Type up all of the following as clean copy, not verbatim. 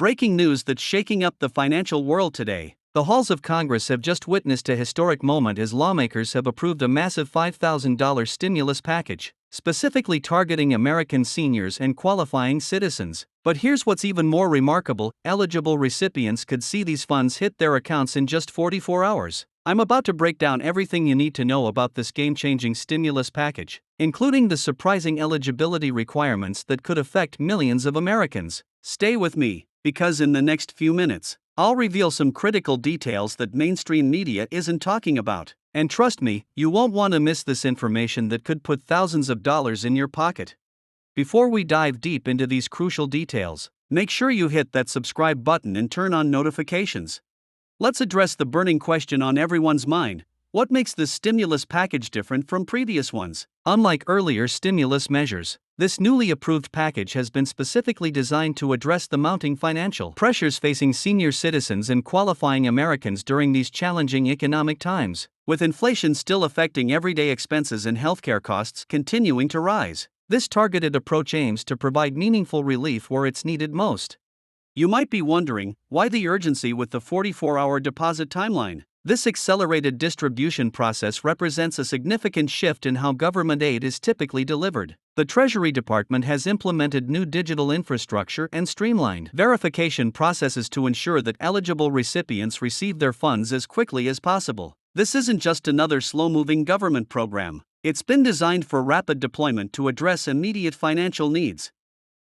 Breaking news that's shaking up the financial world today. The halls of Congress have just witnessed a historic moment as lawmakers have approved a massive $5,000 stimulus package, specifically targeting American seniors and qualifying citizens. But here's what's even more remarkable: eligible recipients could see these funds hit their accounts in just 44 hours. I'm about to break down everything you need to know about this game-changing stimulus package, including the surprising eligibility requirements that could affect millions of Americans. Stay with me, because in the next few minutes, I'll reveal some critical details that mainstream media isn't talking about. And trust me, you won't want to miss this information that could put thousands of dollars in your pocket. Before we dive deep into these crucial details, make sure you hit that subscribe button and turn on notifications. Let's address the burning question on everyone's mind: what makes this stimulus package different from previous ones? Unlike earlier stimulus measures, this newly approved package has been specifically designed to address the mounting financial pressures facing senior citizens and qualifying Americans during these challenging economic times. With inflation still affecting everyday expenses and healthcare costs continuing to rise, this targeted approach aims to provide meaningful relief where it's needed most. You might be wondering, why the urgency with the 44-hour deposit timeline? This accelerated distribution process represents a significant shift in how government aid is typically delivered. The Treasury Department has implemented new digital infrastructure and streamlined verification processes to ensure that eligible recipients receive their funds as quickly as possible. This isn't just another slow-moving government program. It's been designed for rapid deployment to address immediate financial needs.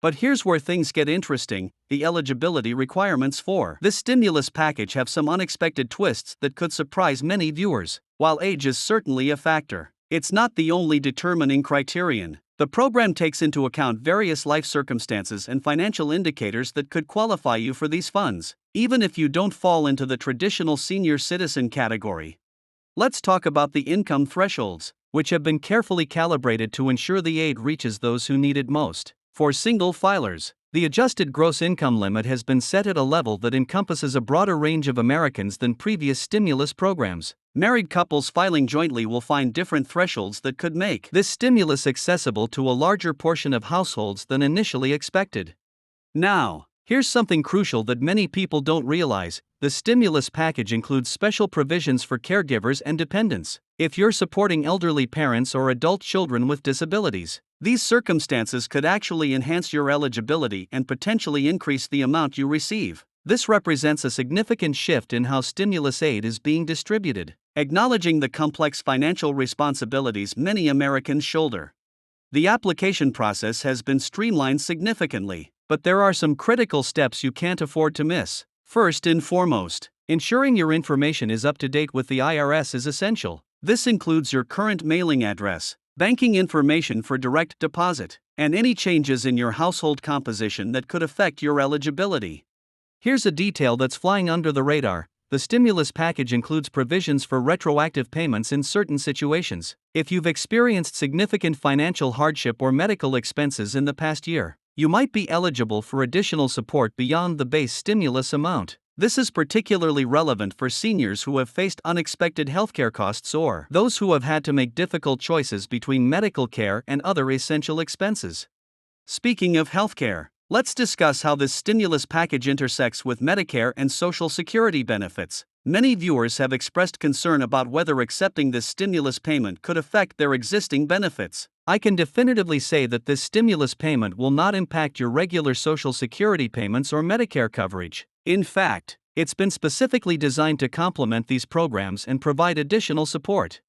But here's where things get interesting: the eligibility requirements for this stimulus package have some unexpected twists that could surprise many viewers. While age is certainly a factor, it's not the only determining criterion. The program takes into account various life circumstances and financial indicators that could qualify you for these funds, even if you don't fall into the traditional senior citizen category. Let's talk about the income thresholds, which have been carefully calibrated to ensure the aid reaches those who need it most. For single filers, the adjusted gross income limit has been set at a level that encompasses a broader range of Americans than previous stimulus programs. Married couples filing jointly will find different thresholds that could make this stimulus accessible to a larger portion of households than initially expected. Now, here's something crucial that many people don't realize: the stimulus package includes special provisions for caregivers and dependents. If you're supporting elderly parents or adult children with disabilities, these circumstances could actually enhance your eligibility and potentially increase the amount you receive. This represents a significant shift in how stimulus aid is being distributed, acknowledging the complex financial responsibilities many Americans shoulder. The application process has been streamlined significantly, but there are some critical steps you can't afford to miss. First and foremost, ensuring your information is up to date with the IRS is essential. This includes your current mailing address, banking information for direct deposit, and any changes in your household composition that could affect your eligibility. Here's a detail that's flying under the radar: the stimulus package includes provisions for retroactive payments in certain situations. If you've experienced significant financial hardship or medical expenses in the past year, you might be eligible for additional support beyond the base stimulus amount. This is particularly relevant for seniors who have faced unexpected healthcare costs or those who have had to make difficult choices between medical care and other essential expenses. Speaking of healthcare, let's discuss how this stimulus package intersects with Medicare and Social Security benefits. Many viewers have expressed concern about whether accepting this stimulus payment could affect their existing benefits. I can definitively say that this stimulus payment will not impact your regular Social Security payments or Medicare coverage. In fact, it's been specifically designed to complement these programs and provide additional support.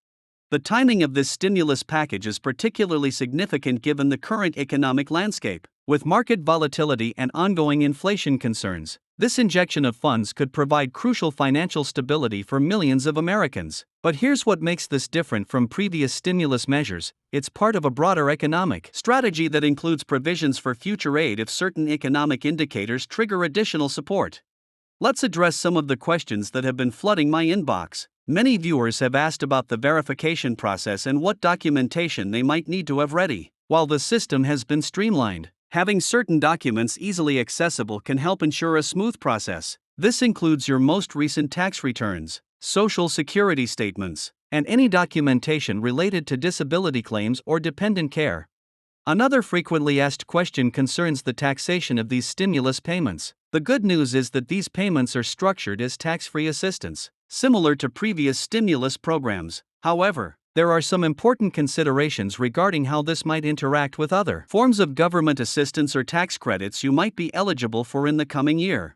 The timing of this stimulus package is particularly significant given the current economic landscape. With market volatility and ongoing inflation concerns, this injection of funds could provide crucial financial stability for millions of Americans. But here's what makes this different from previous stimulus measures: it's part of a broader economic strategy that includes provisions for future aid if certain economic indicators trigger additional support. Let's address some of the questions that have been flooding my inbox. Many viewers have asked about the verification process and what documentation they might need to have ready. While the system has been streamlined, having certain documents easily accessible can help ensure a smooth process. This includes your most recent tax returns, Social Security statements, and any documentation related to disability claims or dependent care. Another frequently asked question concerns the taxation of these stimulus payments. The good news is that these payments are structured as tax-free assistance, similar to previous stimulus programs. However, there are some important considerations regarding how this might interact with other forms of government assistance or tax credits you might be eligible for in the coming year.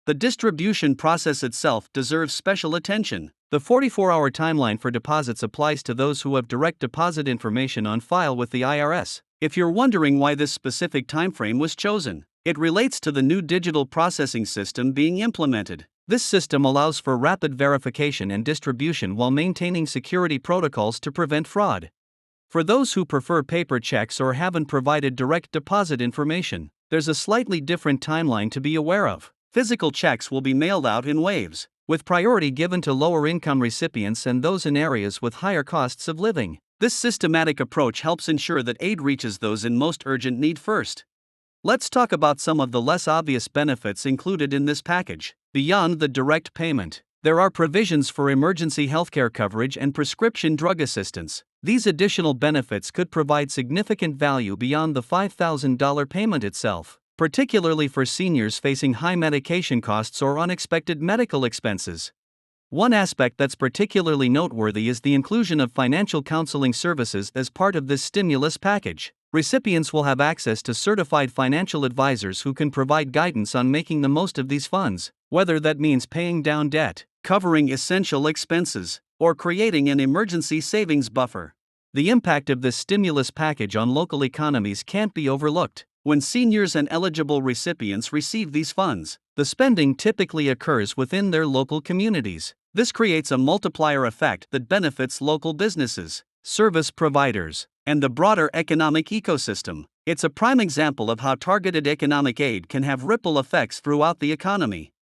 The distribution process itself deserves special attention. The 44-hour timeline for deposits applies to those who have direct deposit information on file with the IRS. If you're wondering why this specific timeframe was chosen, it relates to the new digital processing system being implemented. This system allows for rapid verification and distribution while maintaining security protocols to prevent fraud. For those who prefer paper checks or haven't provided direct deposit information, there's a slightly different timeline to be aware of. Physical checks will be mailed out in waves, with priority given to lower-income recipients and those in areas with higher costs of living. This systematic approach helps ensure that aid reaches those in most urgent need first. Let's talk about some of the less obvious benefits included in this package. Beyond the direct payment, there are provisions for emergency healthcare coverage and prescription drug assistance. These additional benefits could provide significant value beyond the $5,000 payment itself, particularly for seniors facing high medication costs or unexpected medical expenses. One aspect that's particularly noteworthy is the inclusion of financial counseling services as part of this stimulus package. Recipients will have access to certified financial advisors who can provide guidance on making the most of these funds, whether that means paying down debt, covering essential expenses, or creating an emergency savings buffer. The impact of this stimulus package on local economies can't be overlooked. When seniors and eligible recipients receive these funds, the spending typically occurs within their local communities. This creates a multiplier effect that benefits local businesses, service providers, and the broader economic ecosystem. It's a prime example of how targeted economic aid can have ripple effects throughout the economy.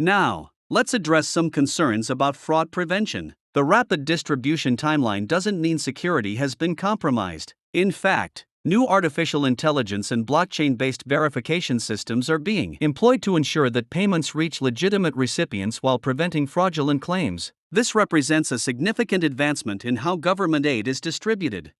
Now, let's address some concerns about fraud prevention. The rapid distribution timeline doesn't mean security has been compromised. In fact, new artificial intelligence and blockchain-based verification systems are being employed to ensure that payments reach legitimate recipients while preventing fraudulent claims. This represents a significant advancement in how government aid is distributed.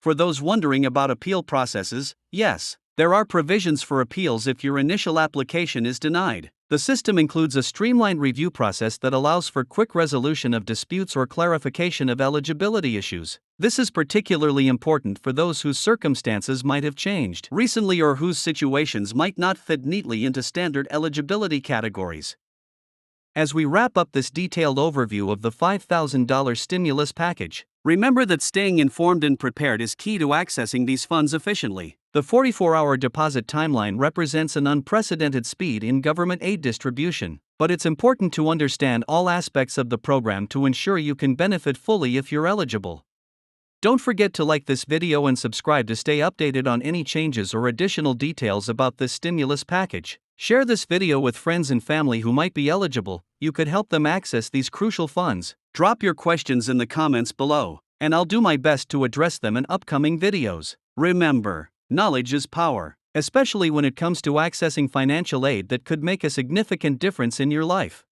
For those wondering about appeal processes, yes, there are provisions for appeals if your initial application is denied. The system includes a streamlined review process that allows for quick resolution of disputes or clarification of eligibility issues. This is particularly important for those whose circumstances might have changed recently or whose situations might not fit neatly into standard eligibility categories. As we wrap up this detailed overview of the $5,000 stimulus package, remember that staying informed and prepared is key to accessing these funds efficiently. The 44-hour deposit timeline represents an unprecedented speed in government aid distribution, but it's important to understand all aspects of the program to ensure you can benefit fully if you're eligible. Don't forget to like this video and subscribe to stay updated on any changes or additional details about this stimulus package. Share this video with friends and family who might be eligible. You could help them access these crucial funds. Drop your questions in the comments below, and I'll do my best to address them in upcoming videos. Remember, knowledge is power, especially when it comes to accessing financial aid that could make a significant difference in your life.